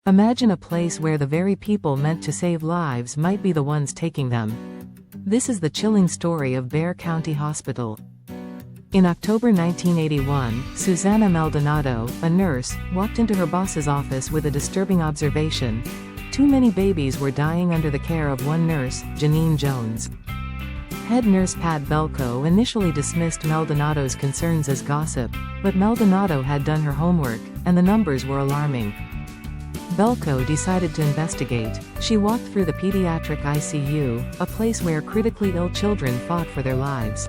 Imagine a place where the very people meant to save lives might be the ones taking them. This is the chilling story of Bexar County Hospital. In October 1981, Susana Maldonado, a nurse, walked into her boss's office with a disturbing observation. Too many babies were dying under the care of one nurse, Janine Jones. Head nurse Pat Belko initially dismissed Maldonado's concerns as gossip, but Maldonado had done her homework, and the numbers were alarming. Belko decided to investigate. She walked through the pediatric ICU, a place where critically ill children fought for their lives.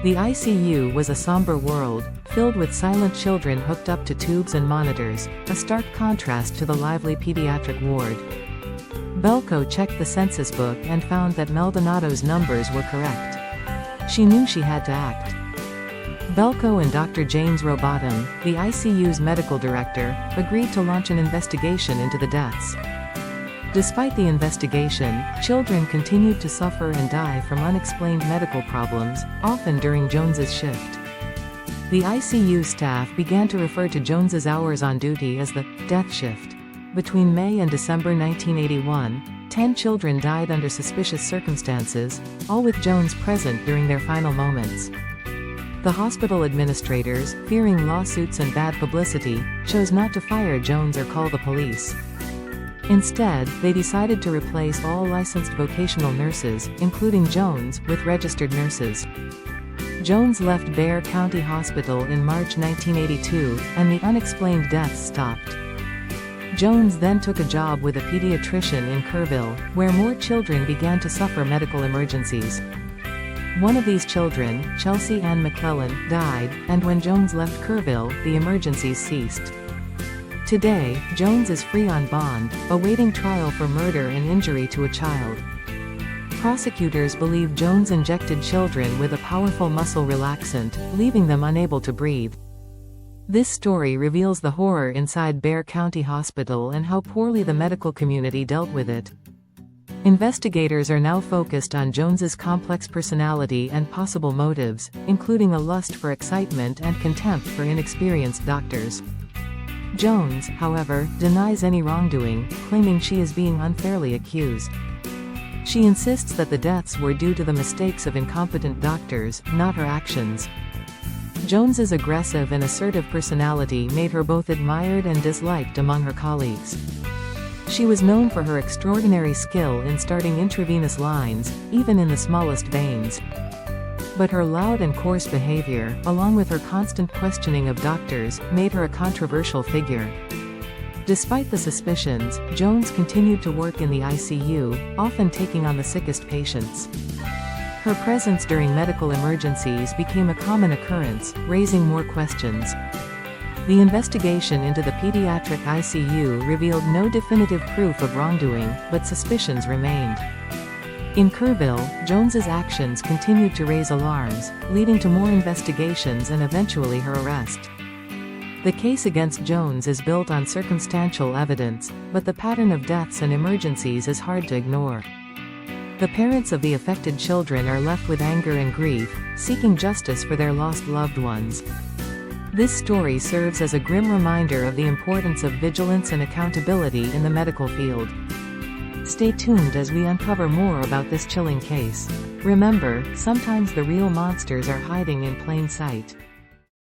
The ICU was a somber world, filled with silent children hooked up to tubes and monitors, a stark contrast to the lively pediatric ward. Belko checked the census book and found that Maldonado's numbers were correct. She knew she had to act. Belko and Dr. James Robotham, the ICU's medical director, agreed to launch an investigation into the deaths. Despite the investigation, children continued to suffer and die from unexplained medical problems, often during Jones's shift. The ICU staff began to refer to Jones's hours on duty as the death shift. Between May and December 1981, 10 children died under suspicious circumstances, all with Jones present during their final moments. The hospital administrators, fearing lawsuits and bad publicity, chose not to fire Jones or call the police. Instead, they decided to replace all licensed vocational nurses, including Jones, with registered nurses. Jones left Bexar County Hospital in March 1982, and the unexplained deaths stopped. Jones then took a job with a pediatrician in Kerrville, where more children began to suffer medical emergencies. One of these children, Chelsea Ann McClellan, died, and when Jones left Kerrville, the emergencies ceased. Today, Jones is free on bond, awaiting trial for murder and injury to a child. Prosecutors believe Jones injected children with a powerful muscle relaxant, leaving them unable to breathe. This story reveals the horror inside Bexar County Hospital and how poorly the medical community dealt with it. Investigators are now focused on Jones's complex personality and possible motives, including a lust for excitement and contempt for inexperienced doctors. Jones, however, denies any wrongdoing, claiming she is being unfairly accused. She insists that the deaths were due to the mistakes of incompetent doctors, not her actions. Jones's aggressive and assertive personality made her both admired and disliked among her colleagues. She was known for her extraordinary skill in starting intravenous lines, even in the smallest veins. But her loud and coarse behavior, along with her constant questioning of doctors, made her a controversial figure. Despite the suspicions, Jones continued to work in the ICU, often taking on the sickest patients. Her presence during medical emergencies became a common occurrence, raising more questions. The investigation into the pediatric ICU revealed no definitive proof of wrongdoing, but suspicions remained. In Kerrville, Jones's actions continued to raise alarms, leading to more investigations and eventually her arrest. The case against Jones is built on circumstantial evidence, but the pattern of deaths and emergencies is hard to ignore. The parents of the affected children are left with anger and grief, seeking justice for their lost loved ones. This story serves as a grim reminder of the importance of vigilance and accountability in the medical field. Stay tuned as we uncover more about this chilling case. Remember, sometimes the real monsters are hiding in plain sight.